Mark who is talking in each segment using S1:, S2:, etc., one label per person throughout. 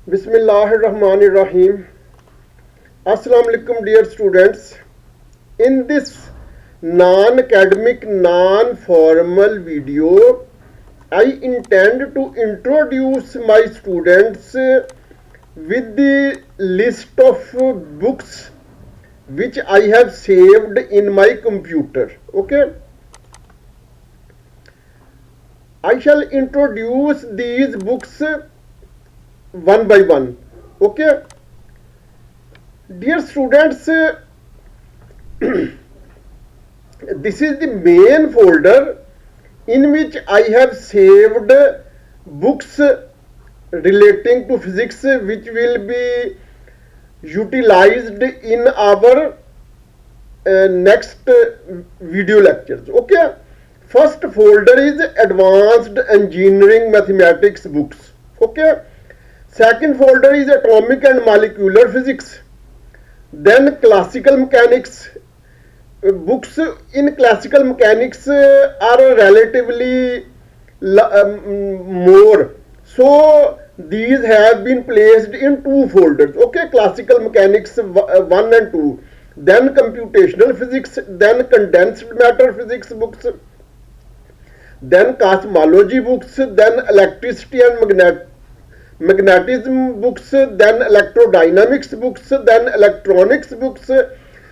S1: Bismillahirrahmanirrahim. Assalamu alaikum, dear students. In this non-academic, non-formal video, I intend to introduce my students with the list of books which I have saved in my computer. Okay. I shall introduce these books one by one. Okay. Dear students, this is the main folder in which I have saved books relating to physics which will be utilized in our next video lectures. Okay. First folder is advanced engineering mathematics books. Okay. Second folder is atomic and molecular physics. Then classical mechanics. Books in classical mechanics are relatively more. So these have been placed in two folders. Okay, classical mechanics 1 and 2. Then computational physics. Then condensed matter physics books. Then cosmology books. Then electricity and magnetism books, then electrodynamics books, then electronics books,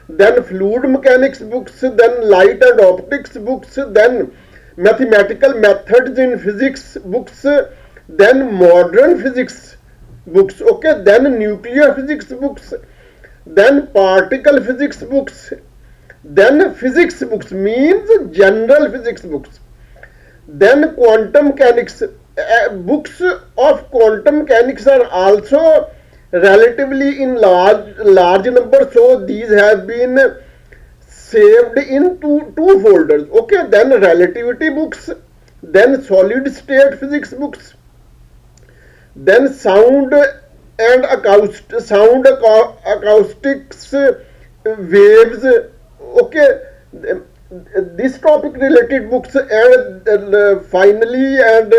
S1: then fluid mechanics books, then light and optics books, then mathematical methods in physics books, then modern physics books, okay, then nuclear physics books, then particle physics books, then physics books means general physics books, then quantum mechanics. Books of quantum mechanics are also relatively in large number, so these have been saved in two folders. Okay, then relativity books, then solid state physics books, then sound and acoustics waves. Okay, this topic related books, and finally and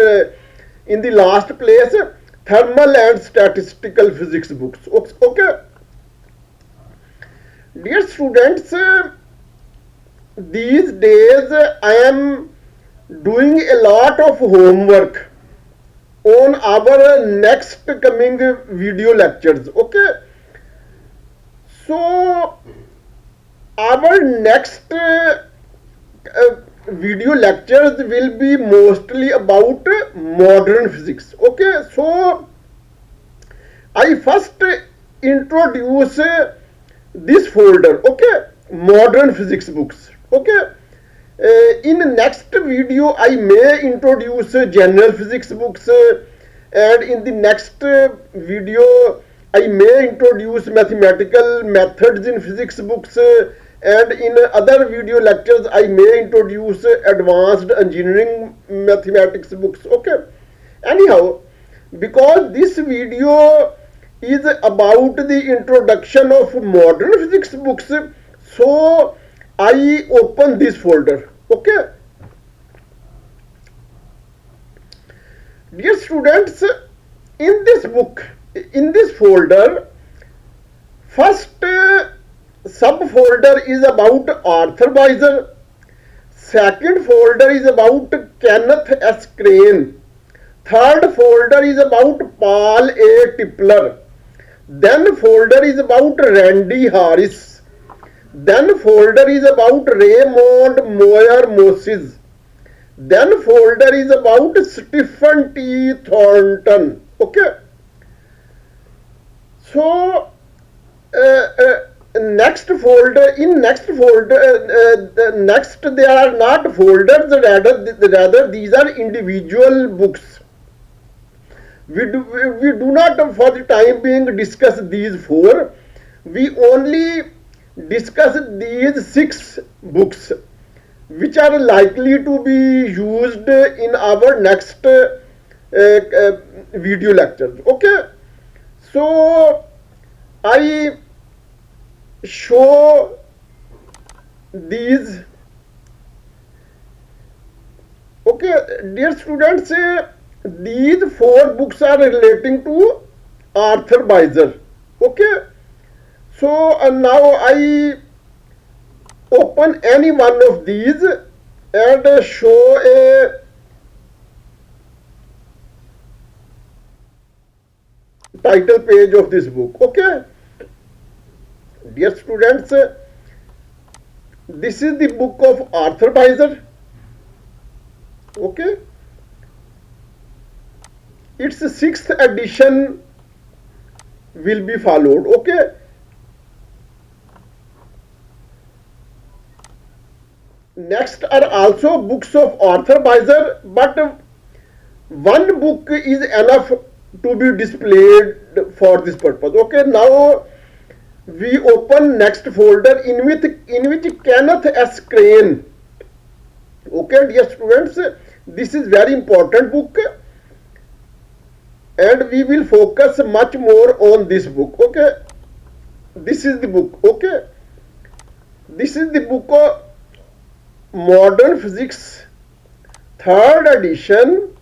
S1: in the last place, thermal and statistical physics books. Okay. Dear students, these days I am doing a lot of homework on our next coming video lectures. Okay. So our next video lectures will be mostly about modern physics. Okay, so I first introduce this folder. Okay, modern physics books. Okay, in next video I may introduce general physics books, and in the next video I may introduce mathematical methods in physics books, and in other video lectures I may introduce advanced engineering mathematics books. Okay, anyhow, because this video is about the introduction of modern physics books, so I open this folder. Okay, dear students, in this folder, first subfolder is about Arthur Weiser. Second folder is about Kenneth S. Crane. Third folder is about Paul A. Tipler. Then folder is about Randy Harris. Then folder is about Raymond Moyer Moses. Then folder is about Stephen T. Thornton. Okay. So next folder next there are not folders, rather these are individual books. We do not for the time being discuss these four. We only discuss these 6 books which are likely to be used in our next video lectures. Okay, so I show these. Okay, dear students, these 4 books are relating to Arthur Beiser. Okay, so now I open any one of these and show a title page of this book. Okay, dear students, this is the book of Arthur Beiser. Okay, its sixth edition will be followed. Okay, next are also books of Arthur Beiser, but one book is enough to be displayed for this purpose. Okay, now we open next folder in which Kenneth S. Crane. Okay, dear students, this is very important book and we will focus much more on this book. Okay, this is the book. Okay, this is the book of Modern Physics, third edition,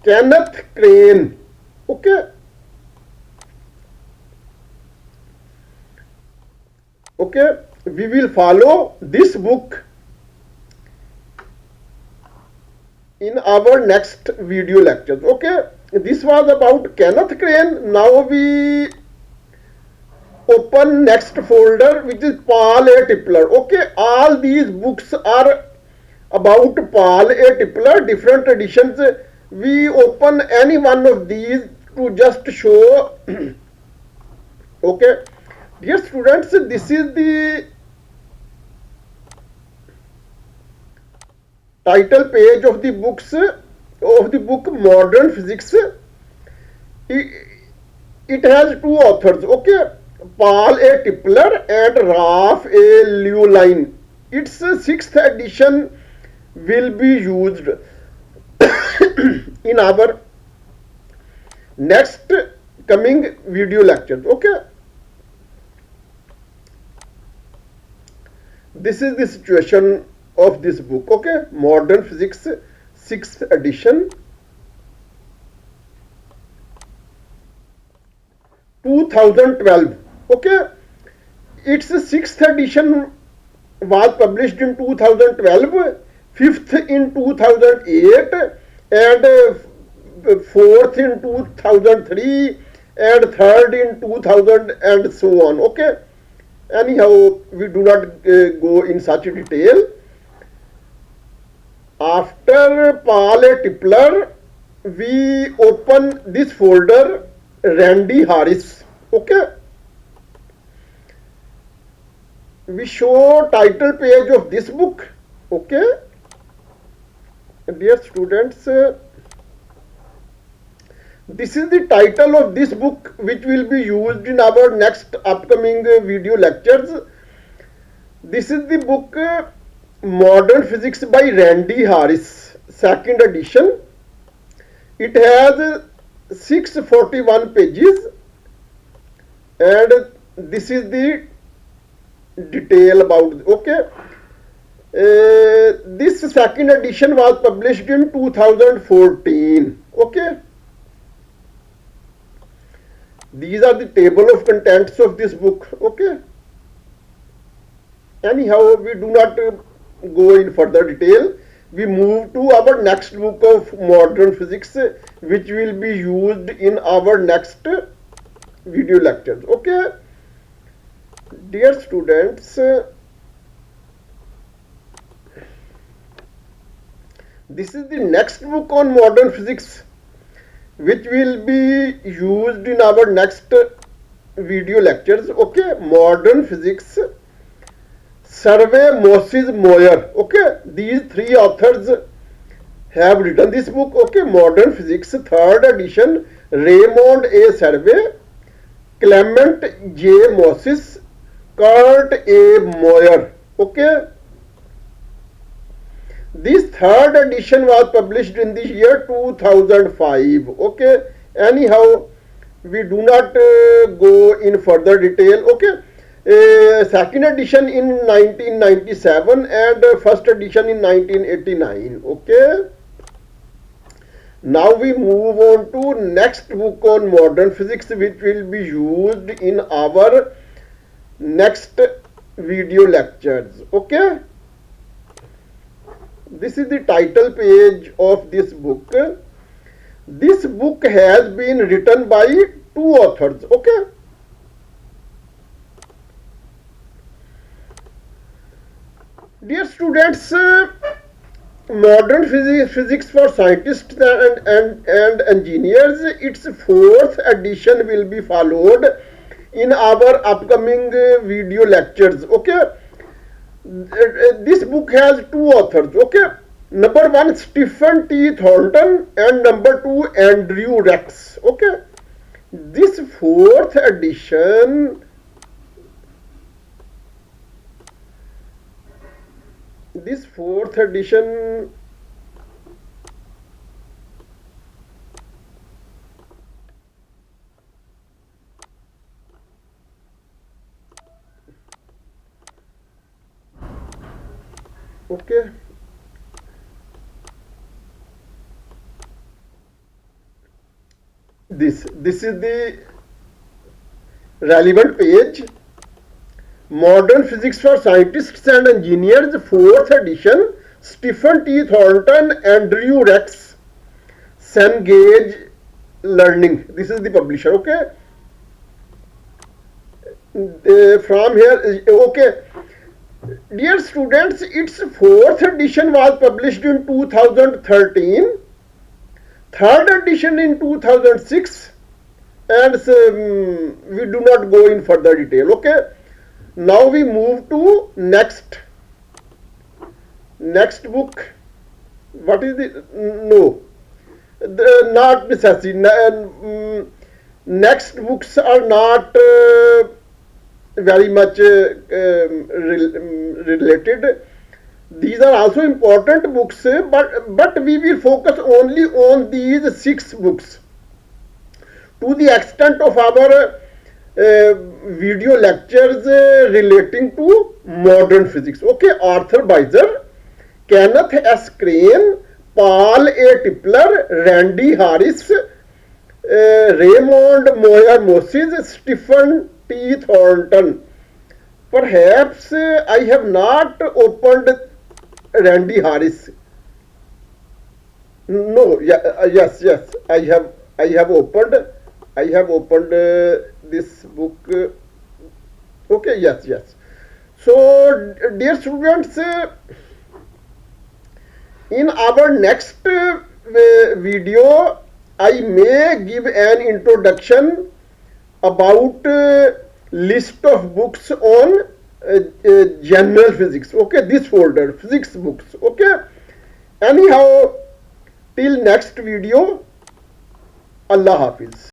S1: Kenneth Crane. Okay, okay, we will follow this book in our next video lectures. Okay, this was about Kenneth Crane. Now we open next folder, which is Paul A. Tipler. Okay, all these books are about Paul A. Tipler, different editions. We open any one of these to just show. Okay, dear students, this is the title page of the books of the book Modern Physics. It has two authors. Okay, Paul A. Tipler and Ralph A. Llewellyn. Its sixth edition will be used in our next coming video lectures. Okay, this is the situation of this book. Okay, Modern Physics, sixth edition, 2012. Okay, its sixth edition was published in 2012, fifth in 2008, and fourth in 2003, and third in 2000, and so on. Okay, anyhow, we do not go in such detail. After Paul A. Tipler, we open this folder, Randy Harris. Okay, we show title page of this book. Okay, dear students, this is the title of this book which will be used in our next upcoming video lectures. This is the book Modern Physics by Randy Harris, second edition. It has 641 pages and this is the detail about. Okay, this second edition was published in 2014. Okay, these are the table of contents of this book. Okay, anyhow, we do not go in further detail. We move to our next book of Modern Physics, which will be used in our next video lectures. Okay, dear students, this is the next book on modern physics which will be used in our next video lectures. Okay, Modern Physics, Survey Moses Moyer. Okay, these three authors have written this book. Okay, Modern Physics, third edition, Raymond A. Survey, Clement J. Moses, Kurt A. Moyer. Okay, this third edition was published in the year 2005. Okay, anyhow, we do not go in further detail. Okay, second edition in 1997 and first edition in 1989. Okay, Now we move on to next book on modern physics, which will be used in our next video lectures. Okay, this is the title page of this book. This book has been written by two authors. Okay, dear students, modern physics for scientists and engineers, its fourth edition will be followed in our upcoming video lectures. Okay, this book has two authors. Okay, number one, Stephen T. Thornton, and number two, Andrew Rex. Okay, this fourth edition, this fourth edition okay, this is the relevant page. Modern Physics for Scientists and Engineers, 4th edition, Stephen T. Thornton, Andrew Rex, Cengage Learning. This is the publisher. Okay, from here, okay, dear students, its 4th edition was published in 2013, 3rd edition in 2006, and we do not go in further detail. Okay, now we move to next book. What is the no? Not necessary. Next books are not very much related. These are also important books, but we will focus only on these 6 books to the extent of our video lectures relating to modern physics. Okay, Arthur Beiser, Kenneth S. Crane, Paul A. Tipler, Randy Harris, Raymond Moyer Moses, Stephen T. Thornton. Perhaps I have not opened Randy Harris. No, yes, I have opened. I have opened this book. Okay, yes. So, dear students, in our next video, I may give an introduction about list of books on general physics. Okay, this folder, physics books. Okay, anyhow, till next video, Allah Hafiz.